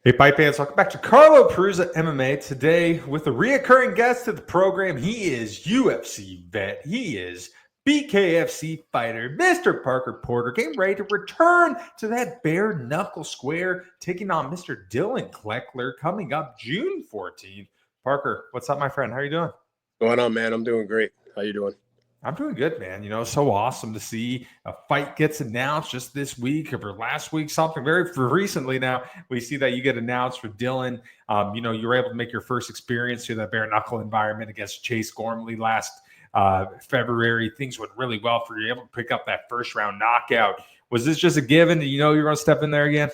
Hey, Fight fans, welcome back to Carlo Perusa MMA. Today, with a reoccurring guest to the program, he is UFC vet. He is BKFC fighter, Mr. Parker Porter, getting ready to return to that bare knuckle square, taking on Mr. Dillon Clekler coming up June 14th. Parker, what's up, my friend? How are you doing? Going on, man? I'm doing great. How you doing? I'm doing good, man. You know, so awesome to see a fight gets announced just this week or last week, something very recently now. We see that you get announced for Dillon. You know, you were able to make your first experience through that bare knuckle environment against Chase Gormley last February. Things went really well for you, able to pick up that first round knockout. Was this just a given? Did you know you were going to step in there again?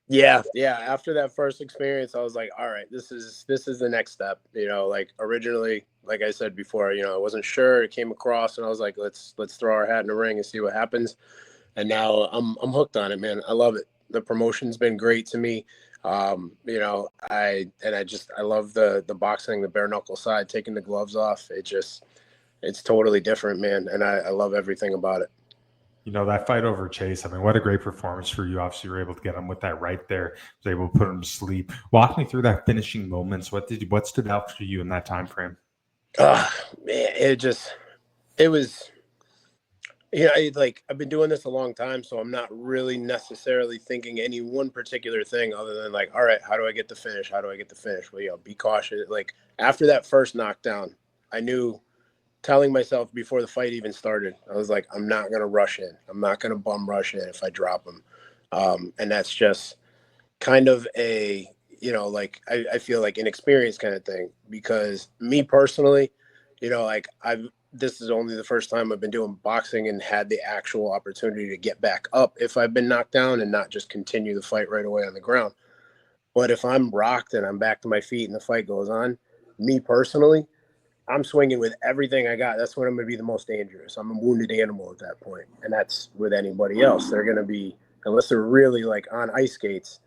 Yeah. After that first experience, I was like, all right, this is the next step. You know, like originally, like I said before, you know, I wasn't sure. It came across, and I was like, let's throw our hat in the ring and see what happens. And now I'm hooked on it, man. I love it. The promotion's been great to me. You know, I love the boxing, the bare knuckle side, taking the gloves off. It's totally different, man. And I love everything about it. You know, that fight over Chase, I mean, what a great performance for you. Obviously, you were able to get him with that right there. Was able to put him to sleep. Walk me through that finishing moments. What stood out for you in that time frame? Man, it was, you know, like I've been doing this a long time, so I'm not really necessarily thinking any one particular thing other than like, all right, how do I get the finish? How do I get the finish? Well, you know, be cautious. Like after that first knockdown, I knew, telling myself before the fight even started, I was like, I'm not going to rush in. I'm not going to bum rush in if I drop him. And that's just kind of a, you know, like I feel like an experience kind of thing, because me personally, you know, like this is only the first time I've been doing boxing and had the actual opportunity to get back up if I've been knocked down and not just continue the fight right away on the ground. But if I'm rocked and I'm back to my feet and the fight goes on, me personally, I'm swinging with everything I got. That's when I'm going to be the most dangerous. I'm a wounded animal at that point. And that's with anybody else. They're going to be, unless they're really like on ice skates,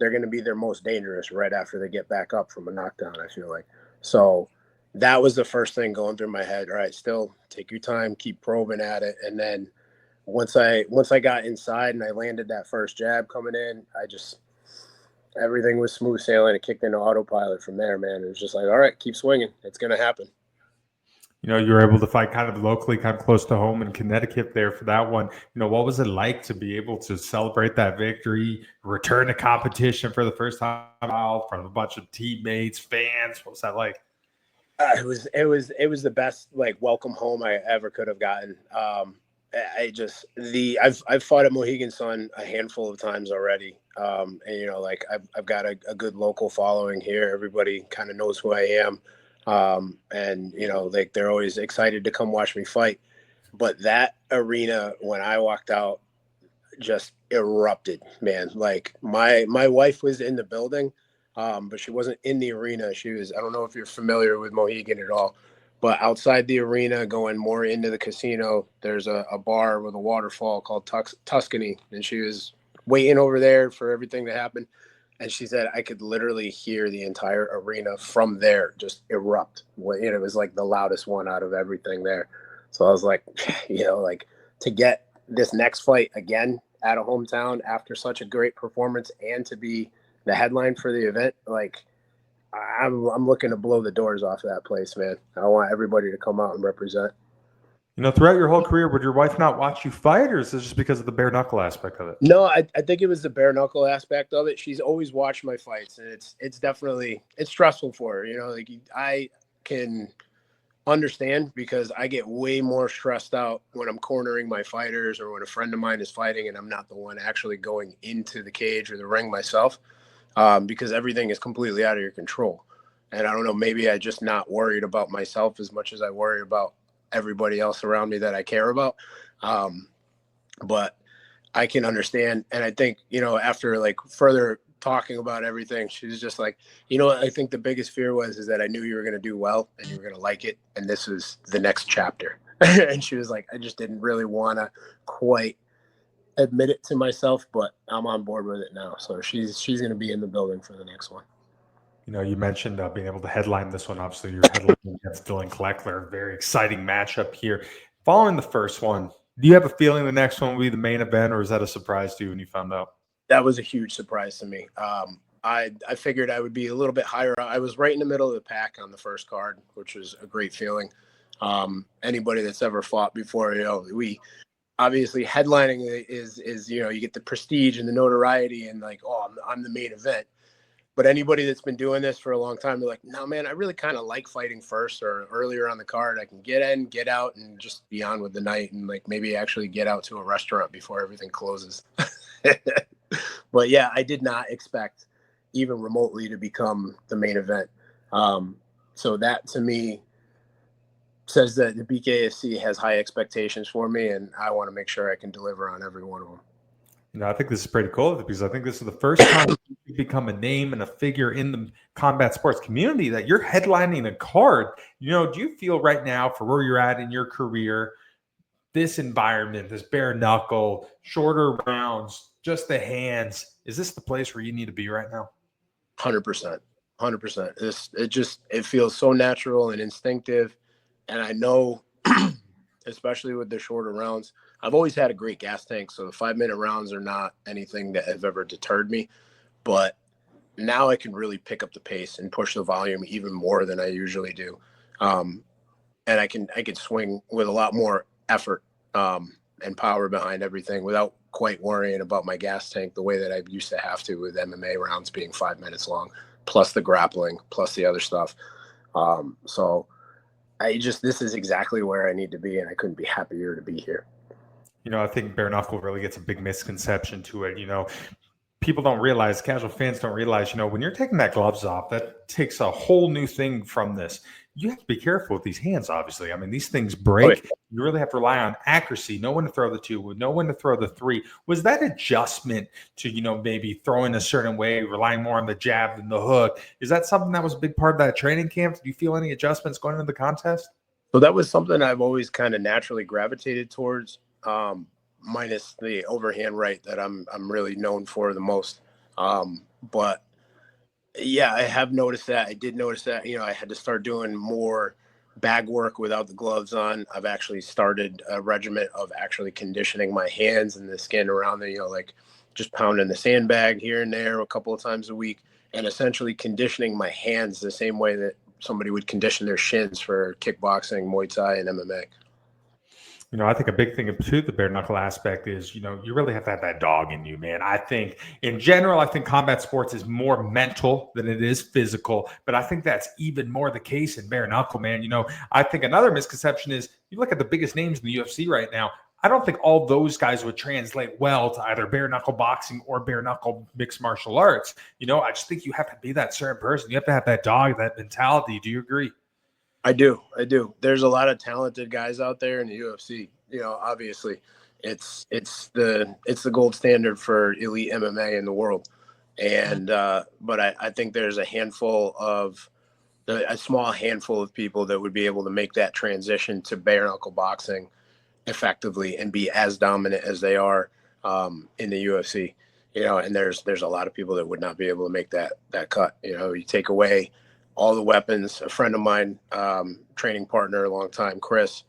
they're going to be their most dangerous right after they get back up from a knockdown, I feel like. So that was the first thing going through my head. All right, still take your time, keep probing at it. And then once I got inside and I landed that first jab coming in, everything was smooth sailing. It kicked into autopilot from there, man. It was just like, all right, keep swinging. It's going to happen. You know, you were able to fight kind of locally, kind of close to home in Connecticut there for that one. You know, what was it like to be able to celebrate that victory, return to competition for the first time from a bunch of teammates, fans? What was that like? It was the best like welcome home I ever could have gotten. I've fought at Mohegan Sun a handful of times already. And you know, like I've got a good local following here. Everybody kind of knows who I am. And you know, like they're always excited to come watch me fight. But that arena, when I walked out, just erupted, man. Like my wife was in the building, but she wasn't in the arena. She was, I don't know if you're familiar with Mohegan at all, but outside the arena, going more into the casino, there's a bar with a waterfall called Tuscany. And she was waiting over there for everything to happen. And she said, I could literally hear the entire arena from there just erupt. You know, it was like the loudest one out of everything there. So I was like, you know, like to get this next fight again at a hometown after such a great performance and to be the headline for the event, like I'm looking to blow the doors off of that place, man. I want everybody to come out and represent. You know, throughout your whole career, would your wife not watch you fight, or is this just because of the bare knuckle aspect of it? No, I think it was the bare knuckle aspect of it. She's always watched my fights, and it's definitely, it's stressful for her. You know, like I can understand, because I get way more stressed out when I'm cornering my fighters or when a friend of mine is fighting and I'm not the one actually going into the cage or the ring myself, because everything is completely out of your control. And I don't know, maybe I just not worried about myself as much as I worry about everybody else around me that I care about. But I can understand. And I think, you know, after like further talking about everything, she was just like, you know what, I think the biggest fear is that I knew you were going to do well and you were going to like it. And this was the next chapter. And she was like, I just didn't really want to quite admit it to myself, but I'm on board with it now. So she's going to be in the building for the next one. You know, you mentioned being able to headline this one. Obviously, you're headlining against Dillon Clekler. Very exciting matchup here. Following the first one, do you have a feeling the next one will be the main event, or is that a surprise to you when you found out? That was a huge surprise to me. I figured I would be a little bit higher. I was right in the middle of the pack on the first card, which was a great feeling. Anybody that's ever fought before, we obviously headlining is you get the prestige and the notoriety and like, oh, I'm the main event. But anybody that's been doing this for a long time, they're like, no, man, I really kind of like fighting first or earlier on the card. I can get in, get out, and just be on with the night, and like maybe actually get out to a restaurant before everything closes. But yeah, I did not expect even remotely to become the main event. So that to me says that the BKFC has high expectations for me, and I want to make sure I can deliver on every one of them. I think this is pretty cool because I think this is the first time you become a name and a figure in the combat sports community that you're headlining a card. Do you feel right now for where you're at in your career, this environment, this bare knuckle, shorter rounds, just the hands, is this the place where you need to be right now? 100%. 100%. It feels so natural and instinctive. And I know, especially with the shorter rounds, I've always had a great gas tank. So the 5-minute rounds are not anything that have ever deterred me. But now I can really pick up the pace and push the volume even more than I usually do. And I can swing with a lot more effort and power behind everything without quite worrying about my gas tank the way that I used to have to with MMA rounds being 5 minutes long, plus the grappling, plus the other stuff. So this is exactly where I need to be, and I couldn't be happier to be here. I think bare knuckle really gets a big misconception to it. People don't realize, casual fans don't realize, when you're taking that gloves off, that takes a whole new thing from this. You have to be careful with these hands, obviously. I mean, these things break. Oh, yeah. You really have to rely on accuracy, know when to throw the 2, know when to throw the 3. Was that adjustment to, maybe throwing a certain way, relying more on the jab than the hook? Is that something that was a big part of that training camp? Did you feel any adjustments going into the contest? So that was something I've always kind of naturally gravitated towards. Minus the overhand right that I'm really known for the most. But yeah, I have noticed that. I did notice that, I had to start doing more bag work without the gloves on. I've actually started a regimen of actually conditioning my hands and the skin around there, like just pounding the sandbag here and there a couple of times a week, and essentially conditioning my hands the same way that somebody would condition their shins for kickboxing, Muay Thai, and MMA. I think a big thing to the bare knuckle aspect is, you really have to have that dog in you, man. I think in general, combat sports is more mental than it is physical, but I think that's even more the case in bare knuckle, man. I think another misconception is you look at the biggest names in the UFC right now. I don't think all those guys would translate well to either bare knuckle boxing or bare knuckle mixed martial arts. I just think you have to be that certain person. You have to have that dog, that mentality. Do you agree? I do. There's a lot of talented guys out there in the UFC. Obviously, it's the gold standard for elite MMA in the world. And but I think there's a small handful of people that would be able to make that transition to bare knuckle boxing effectively and be as dominant as they are in the UFC. And there's a lot of people that would not be able to make that cut. You take away all the weapons. A friend of mine, training partner, a long time, Chris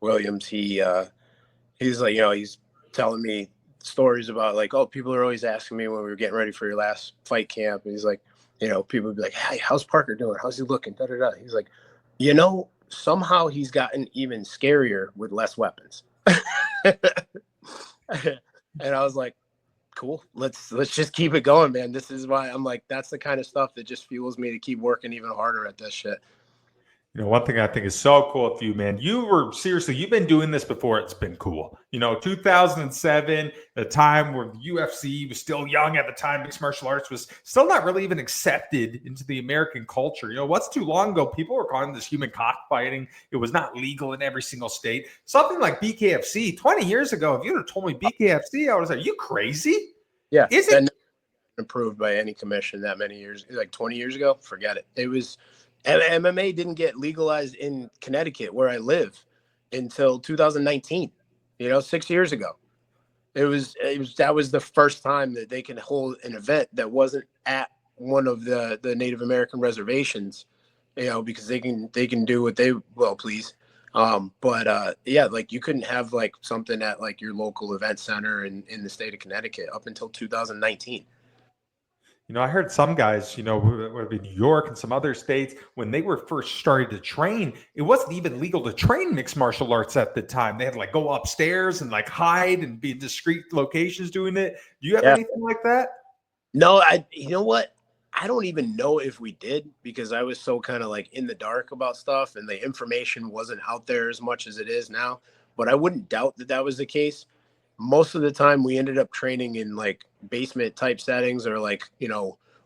Williams, he's like, he's telling me stories about like, oh, people are always asking me when we were getting ready for your last fight camp. And he's like, people would be like, hey, how's Parker doing? How's he looking? Da, da, da. He's like, somehow he's gotten even scarier with less weapons. And I was like, cool. Let's just keep it going, man. This is why I'm like, that's the kind of stuff that just fuels me to keep working even harder at this shit. One thing I think is so cool with you, man, you've been doing this before it's been cool. 2007, the time where the UFC was still young at the time, mixed martial arts was still not really even accepted into the American culture. What's too long ago, people were calling this human cockfighting. It was not legal in every single state. Something like BKFC, 20 years ago, if you'd have told me BKFC, I was like, you crazy? Yeah. Is it approved by any commission that many years, like 20 years ago? Forget it. It was... MMA didn't get legalized in Connecticut, where I live, until 2019. 6 years ago. That was the first time that they can hold an event that wasn't at one of the Native American reservations, because they can do what they will please. Yeah, like you couldn't have like something at like your local event center in the state of Connecticut up until 2019. I heard some guys, in New York and some other states, when they were first starting to train, it wasn't even legal to train mixed martial arts at the time. They had to like go upstairs and like hide and be in discreet locations doing it. Do you have Yeah. anything like that? No, you know what? I don't even know if we did because I was so kind of like in the dark about stuff and the information wasn't out there as much as it is now. But I wouldn't doubt that that was the case. Most of the time we ended up training in like basement type settings or like,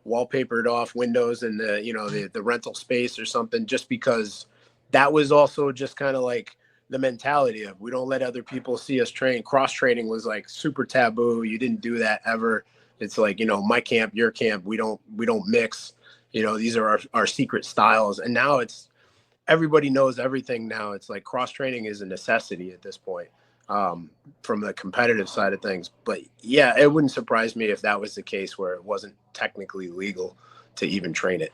wallpapered off windows in the rental space or something, just because that was also just kind of like the mentality of we don't let other people see us train. Cross training was like super taboo. You didn't do that ever. It's like, my camp, your camp, we don't mix. These are our secret styles. And now it's everybody knows everything now. It's like cross training is a necessity at this point, from the competitive side of things. But yeah, it wouldn't surprise me if that was the case where it wasn't technically legal to even train it.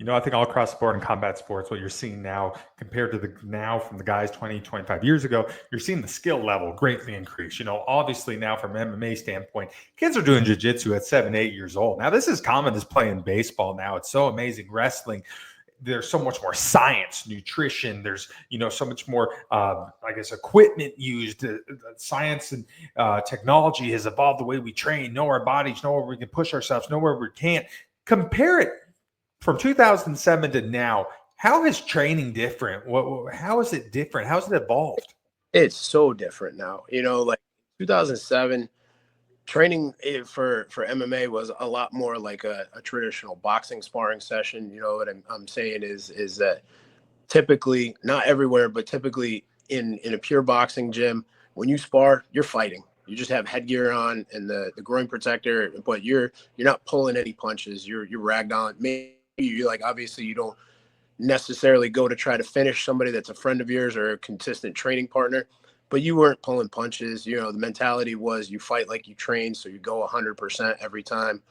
I think all across the board in combat sports, what you're seeing now compared to the now from the guys 20, 25 years ago, you're seeing the skill level greatly increase. Obviously now from MMA standpoint, kids are doing jiu-jitsu at 7, 8 years old. Now this is common as playing baseball now. It's so amazing. Wrestling, there's so much more science, nutrition. There's, so much more, equipment used. Science and technology has evolved the way we train, know our bodies, know where we can push ourselves, know where we can't. Compare it from 2007 to now. How has training different? How is it different? How's it evolved? It's so different now. Like 2007, training for MMA was a lot more like a traditional boxing sparring session. What I'm saying is that typically, not everywhere, but typically in a pure boxing gym, when you spar, you're fighting. You just have headgear on and the groin protector, but you're not pulling any punches. You're ragged on. Maybe you like, obviously you don't necessarily go to try to finish somebody that's a friend of yours or a consistent training partner, but you weren't pulling punches. The mentality was you fight like you train, so you go 100% every time.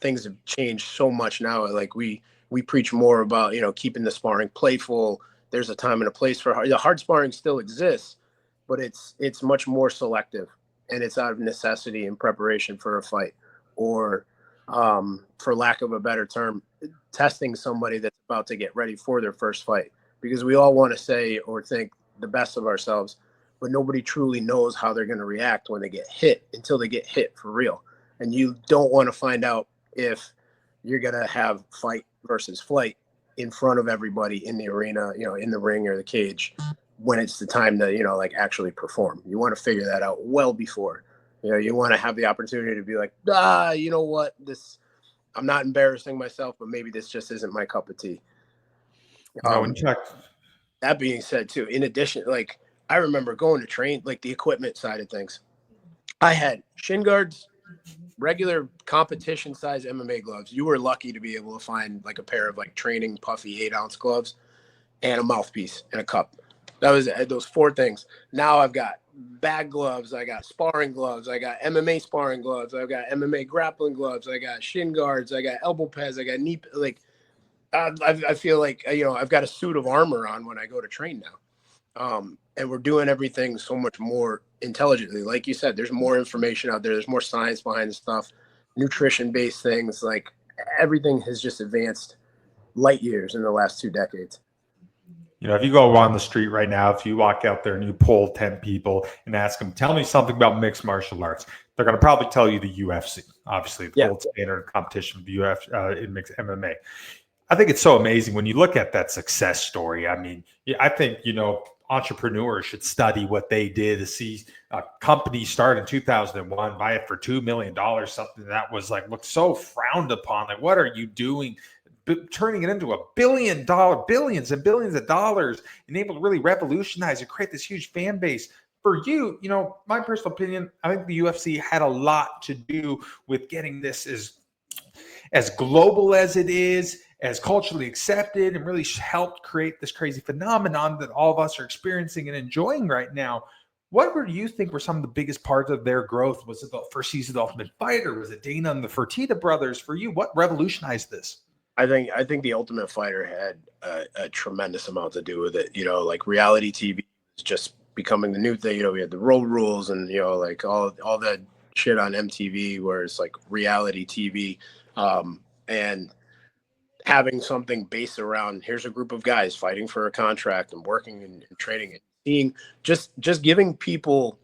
Things have changed so much now. Like we preach more about keeping the sparring playful. There's a time and a place for hard sparring still exists, but it's much more selective, and it's out of necessity in preparation for a fight, or for lack of a better term, testing somebody that's about to get ready for their first fight, because we all want to say or think the best of ourselves, but nobody truly knows how they're going to react when they get hit until they get hit for real. And you don't want to find out if you're going to have fight versus flight in front of everybody in the arena, in the ring or the cage, when it's the time to, like actually perform. You want to figure that out well before. You want to have the opportunity to be like, you know what, I'm not embarrassing myself, but maybe this just isn't my cup of tea. When you talk, That being said, too, in addition, like I remember going to train, like the equipment side of things. I had shin guards, regular competition size MMA gloves. You were lucky to be able to find like a pair of like training puffy 8-ounce gloves and a mouthpiece and a cup. That was those four things. Now I've got bag gloves, I got sparring gloves, I got MMA sparring gloves, I've got MMA grappling gloves, I got shin guards, I got elbow pads, I got knee, like I feel like I've got a suit of armor on when I go to train now. And we're doing everything so much more intelligently. Like you said, there's more information out there. There's more science behind the stuff, nutrition-based things. Like everything has just advanced light years in the last 2 decades. if you go on the street right now, if you walk out there and you poll 10 people and ask them, tell me something about mixed martial arts, they're going to probably tell you the UFC, obviously the gold standard competition of the UFC in mixed MMA. I think it's so amazing when you look at that success story. I mean, I think, entrepreneurs should study what they did to see a company start in 2001, buy it for $2 million, something that was like, looked so frowned upon. Like, what are you doing? Turning it into billions and billions of dollars, and able to really revolutionize and create this huge fan base. For you, my personal opinion, I think the UFC had a lot to do with getting this as global as it is, as culturally accepted, and really helped create this crazy phenomenon that all of us are experiencing and enjoying right now. What do you think were some of the biggest parts of their growth? Was it the first season of The Ultimate Fighter? Was it Dana and the Fertitta brothers? For you, what revolutionized this? I think The Ultimate Fighter had a tremendous amount to do with it. Like reality TV was just becoming the new thing. We had the road rules and like all the shit on MTV where it's like reality TV, and having something based around here's a group of guys fighting for a contract and working and training and seeing just giving people,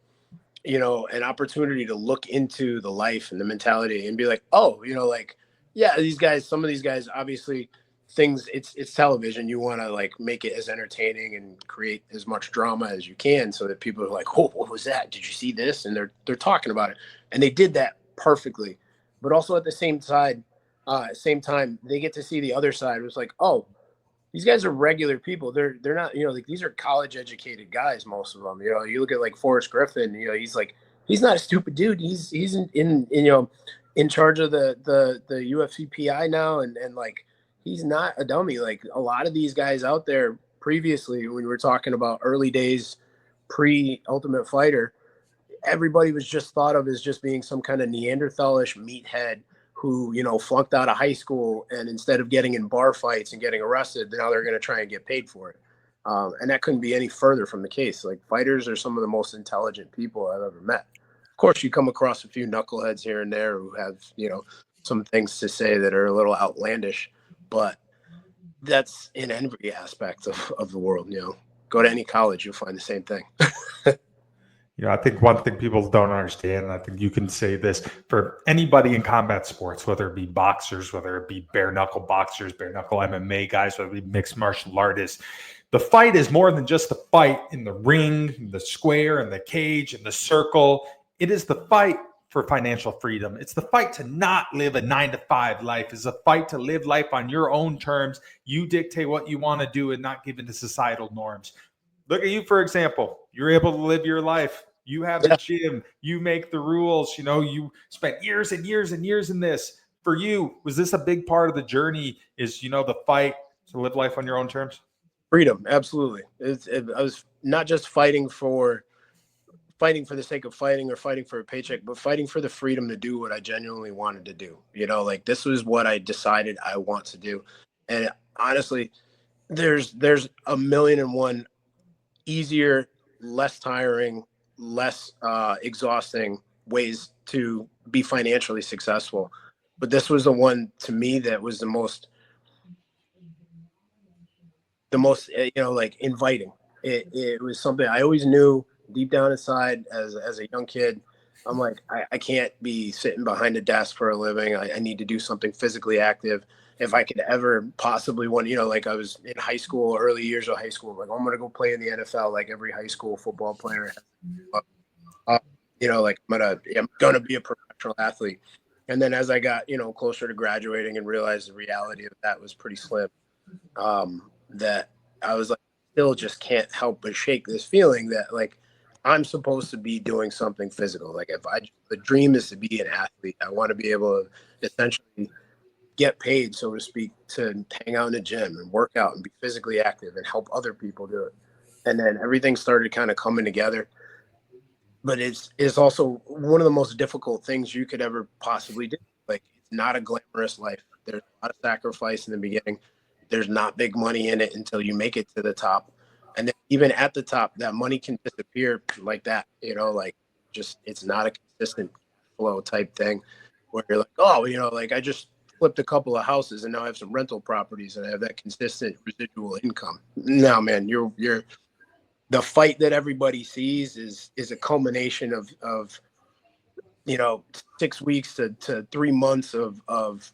you know, an opportunity to look into the life and the mentality and be like, oh, you know, like, yeah, these guys, some of these guys, obviously things, it's television. You want to like make it as entertaining and create as much drama as you can so that people are like, oh, what was that? Did you see this? And they're talking about it. And they did that perfectly. But also at the same time, they get to see the other side. It was like, oh, these guys are regular people. They're not, you know, like these are college educated guys, most of them. You know, you look at like Forrest Griffin, you know, he's not a stupid dude. He's in you know, in charge of the UFC PI now, and like he's not a dummy. Like a lot of these guys out there previously, when we were talking about early days pre Ultimate Fighter, everybody was just thought of as just being some kind of Neanderthalish meathead who, you know, flunked out of high school, and instead of getting in bar fights and getting arrested, now they're going to try and get paid for it. And that couldn't be any further from the case. Like fighters are some of the most intelligent people I've ever met. Of course, you come across a few knuckleheads here and there who have, you know, some things to say that are a little outlandish, but that's in every aspect of the world. You know, go to any college, you'll find the same thing. You know, I think one thing people don't understand, and I think you can say this for anybody in combat sports, whether it be boxers, whether it be bare knuckle boxers, bare knuckle MMA guys, whether it be mixed martial artists, the fight is more than just the fight in the ring, the square, and the cage, and the circle. It is the fight for financial freedom. It's the fight to not live a 9-to-5 life. It's a fight to live life on your own terms. You dictate what you want to do and not give in to societal norms. Look at you, for example. You're able to live your life. You have the gym. You make the rules. You know, you spent years and years and years in this. For you, was this a big part of the journey? Is, you know, the fight to live life on your own terms? Freedom, absolutely. I was not just fighting for the sake of fighting or fighting for a paycheck, but fighting for the freedom to do what I genuinely wanted to do. You know, like this was what I decided I want to do. And honestly, there's a million and one easier, less tiring, less exhausting ways to be financially successful. But this was the one to me that was the most, you know, like inviting. It was something I always knew deep down inside as a young kid. I'm like, I can't be sitting behind a desk for a living. I need to do something physically active. If I could ever possibly want, you know, like I was in high school, early years of high school, like I'm going to go play in the NFL like every high school football player has. You know, like I'm gonna be a professional athlete. And then as I got, you know, closer to graduating and realized the reality of that was pretty slim, that I was like, still just can't help but shake this feeling that like I'm supposed to be doing something physical. Like the dream is to be an athlete. I want to be able to essentially get paid, so to speak, to hang out in a gym and work out and be physically active and help other people do it. And then everything started kind of coming together. But it's also one of the most difficult things you could ever possibly do. Like it's not a glamorous life. There's a lot of sacrifice in the beginning. There's not big money in it until you make it to the top. And then even at the top, that money can disappear like that, you know, like just it's not a consistent flow type thing where you're like, oh, you know, like I just flipped a couple of houses and now I have some rental properties and I have that consistent residual income. No, man, you're the fight that everybody sees is a culmination of you know 6 weeks to 3 months of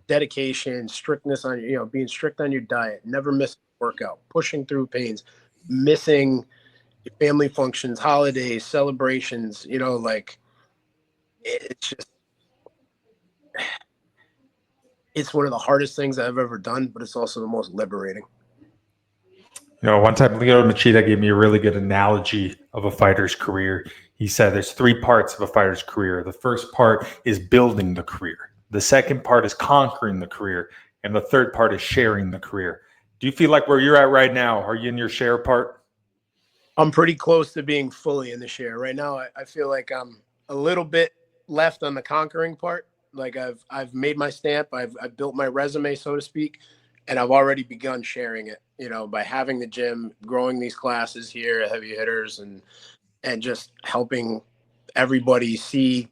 dedication, strictness on, you know, being strict on your diet, never miss a workout, pushing through pains, missing family functions, holidays, celebrations, you know, like it's just it's one of the hardest things I've ever done, but it's also the most liberating. You know, one time Leo Machida gave me a really good analogy of a fighter's career. He said there's 3 parts of a fighter's career. The first part is building the career. The second part is conquering the career. And the third part is sharing the career. Do you feel like where you're at right now, are you in your share part? I'm pretty close to being fully in the share right now. I feel like I'm a little bit left on the conquering part. Like I've made my stamp. I've built my resume, so to speak, and I've already begun sharing it. You know, by having the gym, growing these classes here, heavy hitters, and just helping everybody see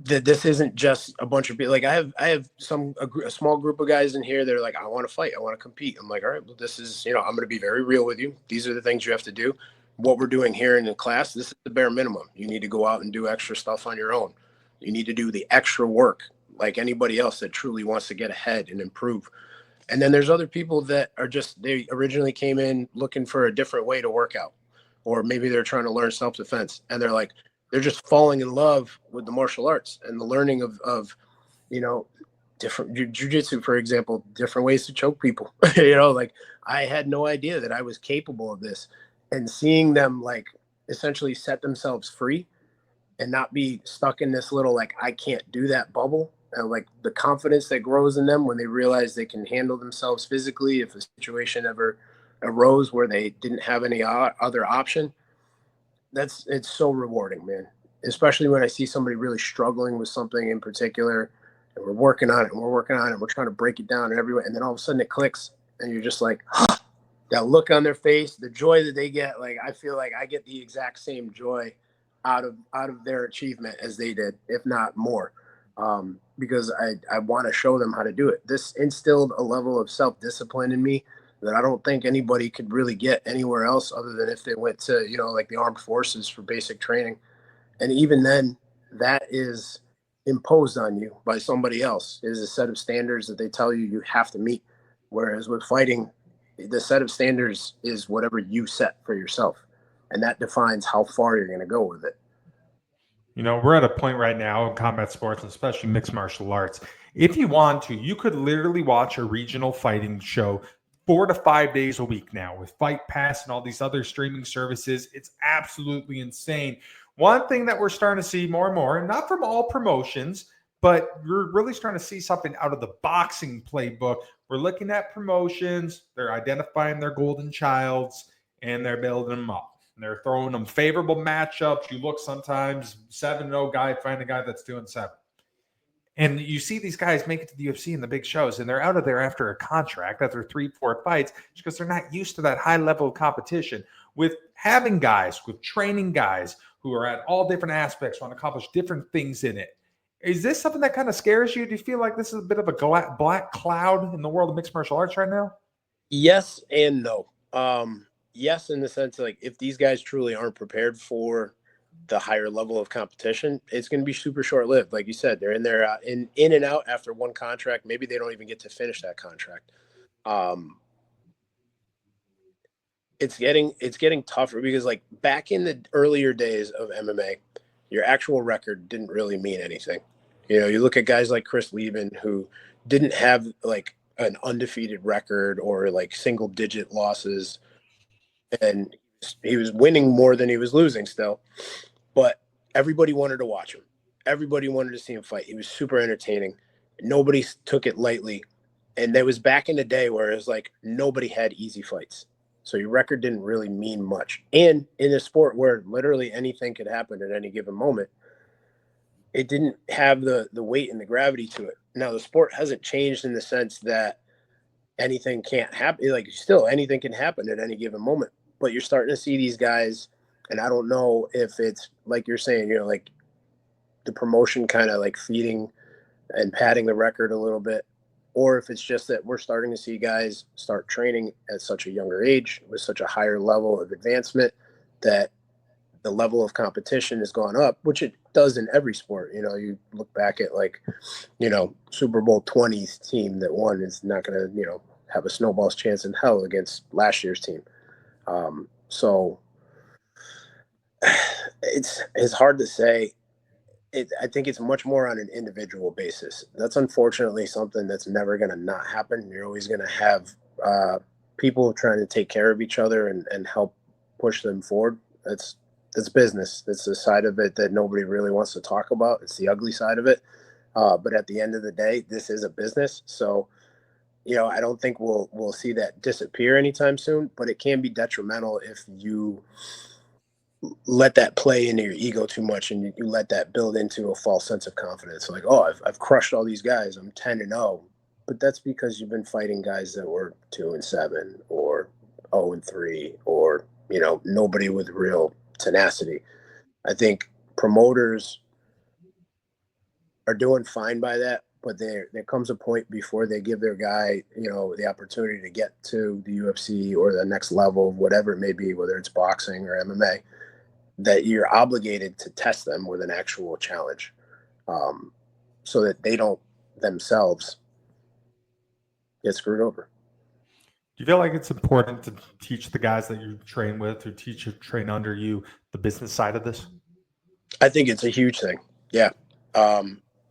that this isn't just a bunch of people. Like I have a small group of guys in here that are like, I want to fight, I want to compete. I'm like, all right, well, this is, I'm going to be very real with you. These are the things you have to do. What we're doing here in the class, this is the bare minimum. You need to go out and do extra stuff on your own. You need to do the extra work like anybody else that truly wants to get ahead and improve. And then there's other people that are just, they originally came in looking for a different way to work out, or maybe they're trying to learn self-defense, and they're like, they're just falling in love with the martial arts and the learning of different jujitsu, for example, different ways to choke people. Like I had no idea that I was capable of this, and seeing them like essentially set themselves free and not be stuck in this little, like, I can't do that bubble. And like the confidence that grows in them when they realize they can handle themselves physically if a situation ever arose where they didn't have any other option. It's so rewarding, man. Especially when I see somebody really struggling with something in particular, and we're working on it and we're working on it. We're trying to break it down everywhere. And then all of a sudden it clicks and you're just like, that look on their face, the joy that they get. Like, I feel like I get the exact same joy out of their achievement as they did, if not more. Because I want to show them how to do it. This instilled a level of self-discipline in me that I don't think anybody could really get anywhere else other than if they went to, like the armed forces for basic training. And even then, that is imposed on you by somebody else. It is a set of standards that they tell you you have to meet. Whereas with fighting, the set of standards is whatever you set for yourself. And that defines how far you're going to go with it. We're at a point right now in combat sports, especially mixed martial arts. If you want to, you could literally watch a regional fighting show 4 to 5 days a week now with Fight Pass and all these other streaming services. It's absolutely insane. One thing that we're starting to see more and more, and not from all promotions, but we're really starting to see something out of the boxing playbook. We're looking at promotions, they're identifying their golden childs, and they're building them up. They're throwing them favorable matchups. You look sometimes 7-0 guy, find a guy that's doing 7. And you see these guys make it to the UFC in the big shows, and they're out of there after a contract, after 3-4 fights, because they're not used to that high level of competition. With having guys, with training guys who are at all different aspects, want to accomplish different things in it. Is this something that kind of scares you? Do you feel like this is a bit of a black cloud in the world of mixed martial arts right now? Yes and no. Yes, in the sense like if these guys truly aren't prepared for the higher level of competition, it's going to be super short lived. Like you said, they're in there in and out after one contract. Maybe they don't even get to finish that contract. It's getting tougher because like back in the earlier days of MMA, your actual record didn't really mean anything. You look at guys like Chris Lieben who didn't have like an undefeated record or like single digit losses, and he was winning more than he was losing still. But everybody wanted to watch him. Everybody wanted to see him fight. He was super entertaining. Nobody took it lightly. And there was back in the day where it was like nobody had easy fights. So your record didn't really mean much. And in a sport where literally anything could happen at any given moment, it didn't have the weight and the gravity to it. Now the sport hasn't changed in the sense that anything can't happen. Like still anything can happen at any given moment. But you're starting to see these guys, and I don't know if it's like you're saying, like the promotion kind of like feeding and padding the record a little bit, or if it's just that we're starting to see guys start training at such a younger age with such a higher level of advancement that the level of competition has gone up, which it does in every sport. You look back at like, Super Bowl 20's team that won is not going to, have a snowball's chance in hell against last year's team. So it's hard to say. I think it's much more on an individual basis. That's unfortunately something that's never going to not happen. You're always going to have people trying to take care of each other and help push them forward. That's business. That's the side of it that nobody really wants to talk about. It's the ugly side of it. But at the end of the day, this is a business. So, I don't think we'll see that disappear anytime soon, but it can be detrimental if you let that play into your ego too much and you let that build into a false sense of confidence. Like, oh, I've crushed all these guys. I'm 10-0. But that's because you've been fighting guys that were 2-7 or 0-3 or, nobody with real tenacity. I think promoters are doing fine by that. But there comes a point before they give their guy, the opportunity to get to the UFC or the next level, whatever it may be, whether it's boxing or MMA, that you're obligated to test them with an actual challenge, so that they don't themselves get screwed over. Do you feel like it's important to teach the guys that you train with or train under you the business side of this? I think it's a huge thing. Yeah.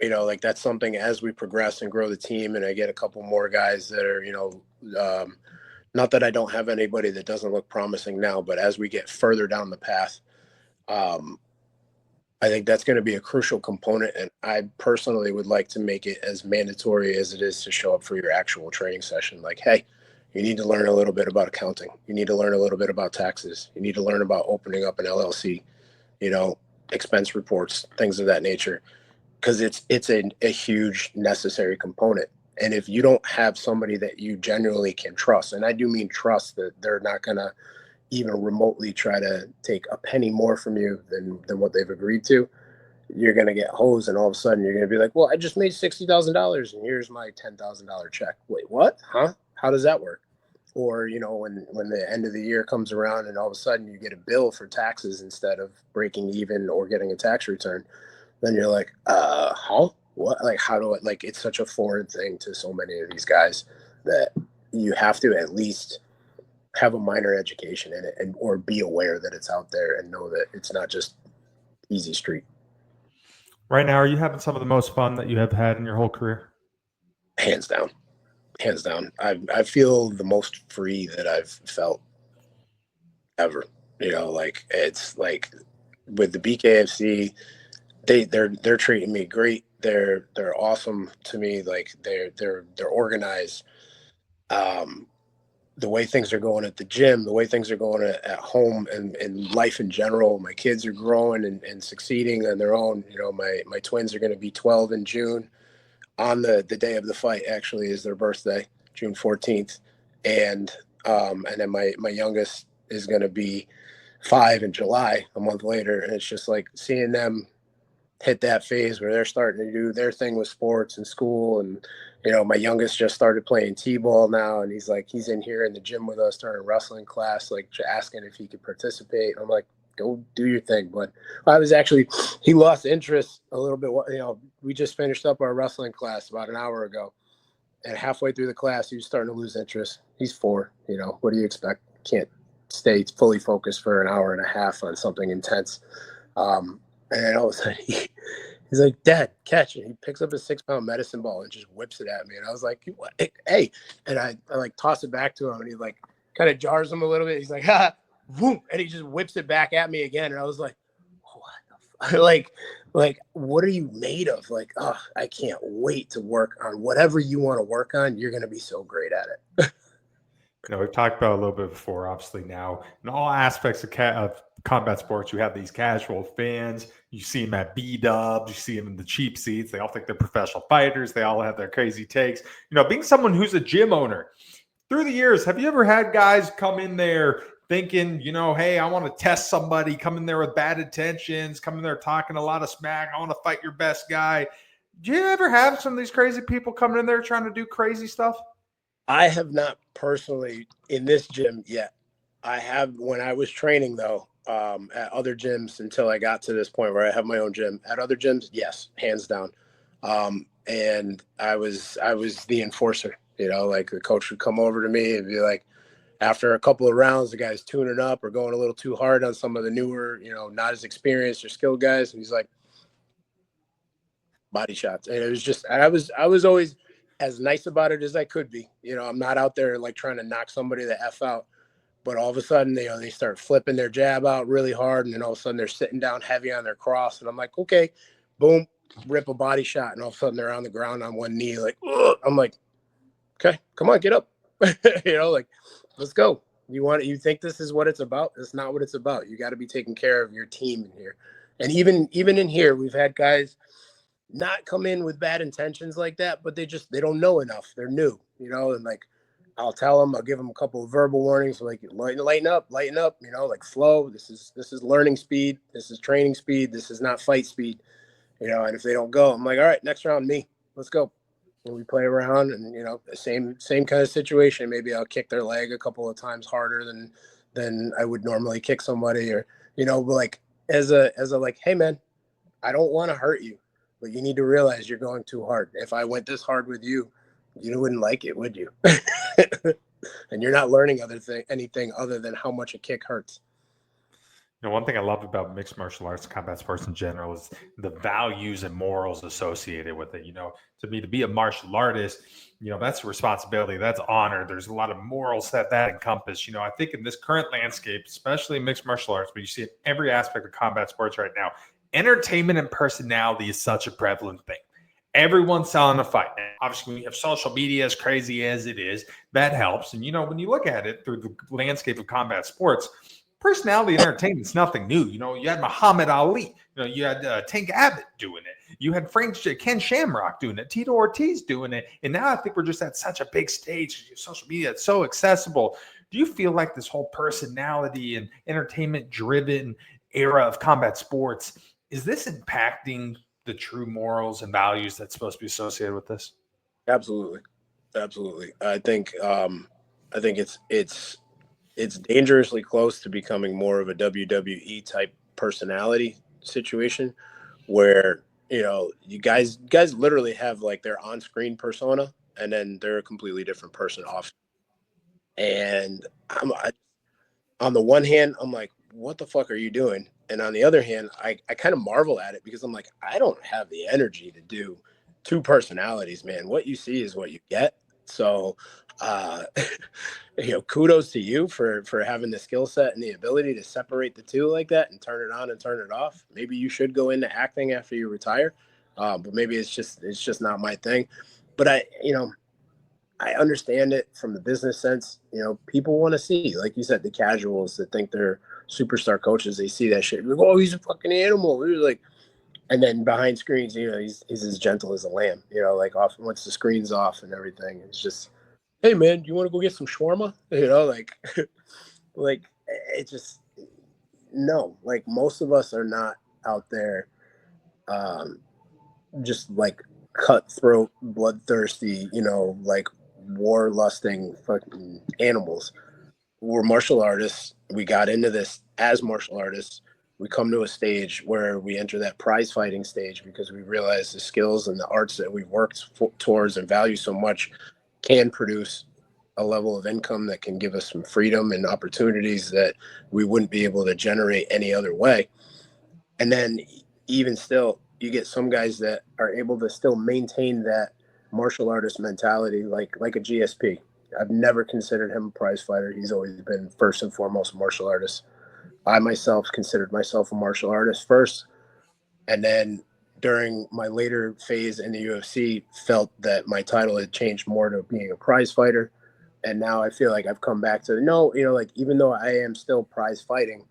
Like that's something as we progress and grow the team, and I get a couple more guys that are, not that I don't have anybody that doesn't look promising now, but as we get further down the path, I think that's going to be a crucial component. And I personally would like to make it as mandatory as it is to show up for your actual training session. Like, hey, you need to learn a little bit about accounting. You need to learn a little bit about taxes. You need to learn about opening up an LLC, expense reports, things of that nature, because it's a huge necessary component. And if you don't have somebody that you genuinely can trust, and I do mean trust, that they're not going to even remotely try to take a penny more from you than what they've agreed to, you're going to get hosed. And all of a sudden you're going to be like, well, I just made $60,000 and here's my $10,000 check. Wait, what? Huh? How does that work? Or, when the end of the year comes around and all of a sudden you get a bill for taxes instead of breaking even or getting a tax return, then you're like, huh? What? Like, how do I, like, it's such a foreign thing to so many of these guys that you have to at least have a minor education in it, or be aware that it's out there and know that it's not just easy street. Right now, are you having some of the most fun that you have had in your whole career? Hands down. I feel the most free that I've felt ever. It's like with the BKFC, they're treating me great. They're awesome to me. Like they're organized. The way things are going at the gym, the way things are going at home, and life in general. My kids are growing and succeeding on their own. My twins are going to be 12 in June. On the day of the fight, actually, is their birthday, June 14th. And then my youngest is going to be 5 in July, a month later. And it's just like seeing them hit that phase where they're starting to do their thing with sports and school. And, my youngest just started playing T-ball now. And he's in here in the gym with us during wrestling class, like asking if he could participate. I'm like, go do your thing. But he lost interest a little bit. We just finished up our wrestling class about an hour ago. And halfway through the class, he was starting to lose interest. He's 4, what do you expect? Can't stay fully focused for an hour and a half on something intense. And then all of a sudden he's like, Dad, catch it. He picks up a 6-pound medicine ball and just whips it at me. And I was like, what? Hey. And I like toss it back to him, and he like kind of jars him a little bit. He's like, ha, boom. And he just whips it back at me again. And I was like, what the like, what are you made of? Like, oh, I can't wait to work on whatever you want to work on. You're going to be so great at it. We've talked about it a little bit before. Obviously, now in all aspects of combat sports, you have these casual fans. You see them at B-dubs. You see them in the cheap seats. They all think they're professional fighters. They all have their crazy takes. Being someone who's a gym owner, through the years, have you ever had guys come in there thinking, hey, I want to test somebody, come in there with bad intentions, come in there talking a lot of smack, I want to fight your best guy? Do you ever have some of these crazy people coming in there trying to do crazy stuff? I have not personally in this gym yet. I have when I was training, though, at other gyms until I got to this point where I have my own gym. At other gyms, yes, hands down. And I was the enforcer. Like the coach would come over to me and be like, after a couple of rounds, the guy's tuning up or going a little too hard on some of the newer, not as experienced or skilled guys. And he's like, body shots. And it was just, I was always as nice about it as I could be. I'm not out there like trying to knock somebody the F out, but all of a sudden, they start flipping their jab out really hard. And then all of a sudden they're sitting down heavy on their cross. And I'm like, okay, boom, rip a body shot. And all of a sudden they're on the ground on one knee. Like, ugh. I'm like, okay, come on, get up. Like, let's go. You think this is what it's about? It's not what it's about. You got to be taking care of your team in here. And even in here, we've had guys not come in with bad intentions like that, but they don't know enough. They're new, and like, I'll tell them, I'll give them a couple of verbal warnings, like lighten up, like flow. This is learning speed. This is training speed. This is not fight speed. And if they don't go, I'm like, all right, next round, me, let's go. And we play around, and same kind of situation. Maybe I'll kick their leg a couple of times harder than I would normally kick somebody, or like as a like, hey man, I don't want to hurt you, but you need to realize you're going too hard. If I went this hard with you, you wouldn't like it, would you? And you're not learning anything other than how much a kick hurts. One thing I love about mixed martial arts, combat sports in general, is the values and morals associated with it. To me, to be a martial artist, that's a responsibility, that's honor. There's a lot of morals that encompass. I think in this current landscape, especially in mixed martial arts, but you see it in every aspect of combat sports right now, entertainment and personality is such a prevalent thing. Everyone's selling a fight. Obviously, when you have social media, as crazy as it is, that helps. And, when you look at it through the landscape of combat sports, personality and entertainment is nothing new. You had Muhammad Ali. You had Tank Abbott doing it. You had Ken Shamrock doing it. Tito Ortiz doing it. And now I think we're just at such a big stage. Social media, it's so accessible. Do you feel like this whole personality and entertainment-driven era of combat sports, is this impacting the true morals and values that's supposed to be associated with this? Absolutely. I think it's dangerously close to becoming more of a WWE type personality situation, where you guys literally have like their on-screen persona, and then they're a completely different person off. And on the one hand, I'm like, what the fuck are you doing? And on the other hand, I kind of marvel at it, because I'm like, I don't have the energy to do two personalities, man. What you see is what you get. So, kudos to you for having the skill set and the ability to separate the two like that and turn it on and turn it off. Maybe you should go into acting after you retire, but maybe it's just not my thing. But I understand it from the business sense. People want to see, like you said, the casuals that think they're superstar coaches. They see that shit. Like, oh, he's a fucking animal. He's like, and then behind screens, he's as gentle as a lamb. Like off once the screen's off and everything. It's just, hey man, do you want to go get some shawarma? Like, like it just no. Like most of us are not out there, just like cutthroat, bloodthirsty, like war lusting fucking animals. We're martial artists. We got into this as martial artists. We come to a stage where we enter that prize fighting stage, because we realize the skills and the arts that we've worked towards and value so much can produce a level of income that can give us some freedom and opportunities that we wouldn't be able to generate any other way. And then even still, you get some guys that are able to still maintain that martial artist mentality, like a GSP. I've never considered him a prize fighter. He's always been first and foremost a martial artist. I myself considered myself a martial artist first, and then during my later phase in the UFC, felt that my title had changed more to being a prize fighter. And now I feel like I've come back to no, like even though I am still prize fighting,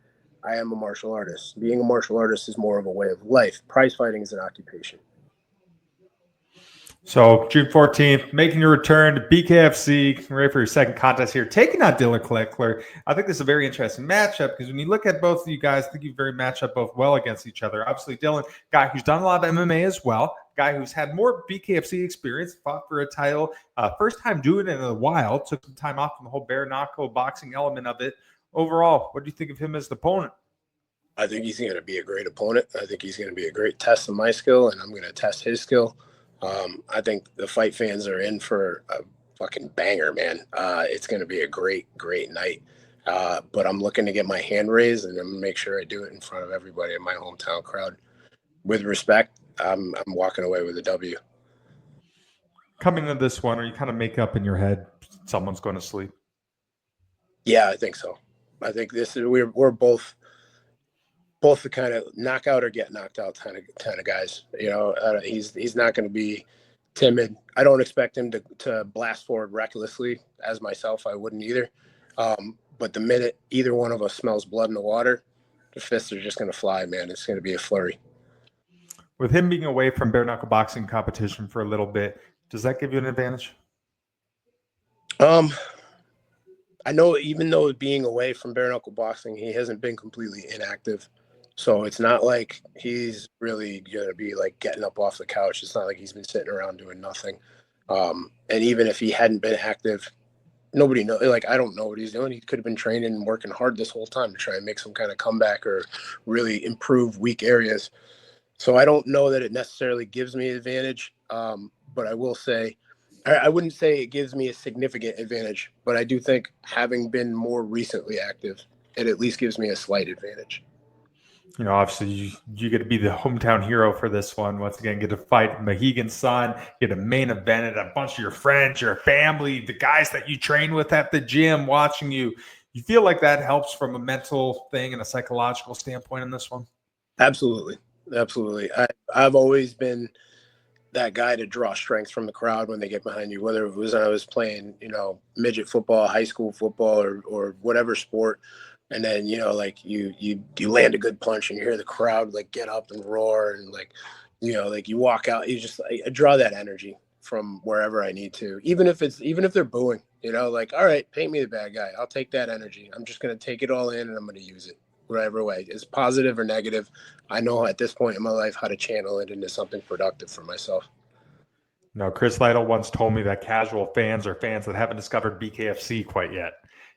I am a martial artist. Being a martial artist is more of a way of life. Prize fighting is an occupation. So June 14th, making your return to BKFC, ready for your second contest here, taking on Dillon Clekler. I think this is a very interesting matchup, because when you look at both of you guys, I think you very match up both well against each other. Obviously, Dillon, guy who's done a lot of MMA as well, guy who's had more BKFC experience, fought for a title, first time doing it in a while, took some time off from the whole bare knuckle boxing element of it. Overall, what do you think of him as the opponent? I think he's going to be a great opponent. I think he's going to be a great test of my skill, and I'm going to test his skill. I think the fight fans are in for a fucking banger, man. It's going to be a great, great night. But I'm looking to get my hand raised, and I'm going to make sure I do it in front of everybody in my hometown crowd. With respect, I'm walking away with a W. Coming into this one, or you kind of make up in your head someone's going to sleep? Yeah, I think so. I think we're both the kind of knockout or get knocked out kind of guys. He's not going to be timid. I don't expect him to blast forward recklessly. As myself, I wouldn't either. But the minute either one of us smells blood in the water, the fists are just going to fly, man. It's going to be a flurry. With him being away from bare knuckle boxing competition for a little bit, does that give you an advantage? I know even though being away from bare knuckle boxing, he hasn't been completely inactive. So it's not like he's really going to be like getting up off the couch. It's not like he's been sitting around doing nothing. And even if he hadn't been active, nobody knows. Like, I don't know what he's doing. He could have been training and working hard this whole time to try and make some kind of comeback or really improve weak areas. So I don't know that it necessarily gives me an advantage. But I will say, I wouldn't say it gives me a significant advantage, but I do think having been more recently active, it at least gives me a slight advantage. Obviously you get to be the hometown hero for this one. Once again, get to fight Mohegan Sun, get a main event at a bunch of your friends, your family, the guys that you train with at the gym watching you. You feel like that helps from a mental thing and a psychological standpoint in this one? Absolutely. Absolutely. I've always been that guy to draw strength from the crowd when they get behind you, whether it was when I was playing, midget football, high school football, or whatever sport. And then, like you land a good punch and you hear the crowd like get up and roar and like you walk out, I draw that energy from wherever I need to, even if they're booing, like, all right, paint me the bad guy. I'll take that energy. I'm just going to take it all in and I'm going to use it whatever way. It's positive or negative. I know at this point in my life how to channel it into something productive for myself. Chris Lytle once told me that casual fans are fans that haven't discovered BKFC quite yet.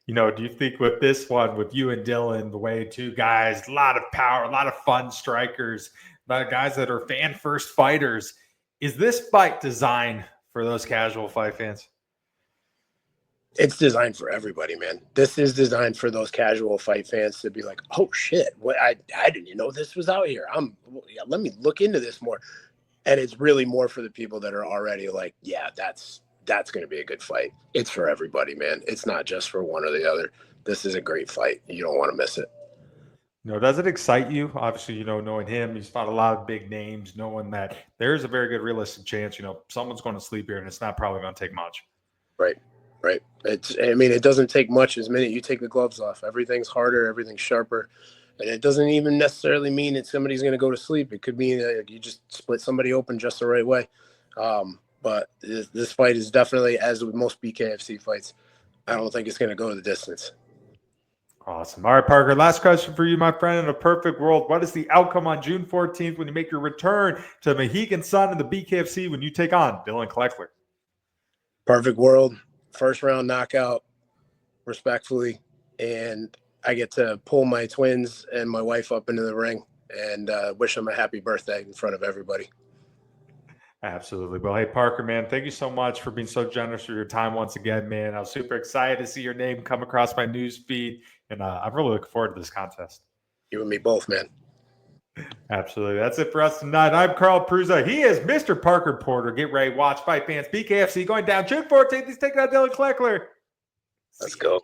Do you think with this one, with you and Dillon, the way two guys, a lot of power, a lot of fun strikers, a lot of guys that are fan-first fighters, is this fight designed for those casual fight fans? It's designed for everybody, man. This is designed for those casual fight fans to be like, oh shit, what I didn't even know this was out here. Let me look into this more. And it's really more for the people that are already like, yeah, that's going to be a good fight. It's for everybody, man. It's not just for one or the other. This is a great fight. You don't want to miss it. Does it excite you? Obviously, knowing him, he's fought a lot of big names, knowing that there's a very good realistic chance, someone's going to sleep here and it's not probably going to take much. Right. It doesn't take much as minute you take the gloves off. Everything's harder, everything's sharper. And it doesn't even necessarily mean that somebody's going to go to sleep. It could mean that you just split somebody open just the right way. But this fight is definitely, as with most BKFC fights, I don't think it's going to go the distance. Awesome. All right, Parker, last question for you, my friend. In a perfect world, what is the outcome on June 14th when you make your return to Mohegan Sun and the BKFC when you take on Dillon Clekler? Perfect world. First round knockout, respectfully. And I get to pull my twins and my wife up into the ring and wish them a happy birthday in front of everybody. Absolutely. Well, hey, Parker, man, thank you so much for being so generous with your time once again, man. I was super excited to see your name come across my news feed, and I'm really looking forward to this contest. You and me both, man. Absolutely. That's it for us tonight. I'm Carl Prusa. He is Mr. Parker Porter. Get ready. Watch Fight Fans. BKFC going down June 14th. He's taking out Dillon Clekler. Let's go.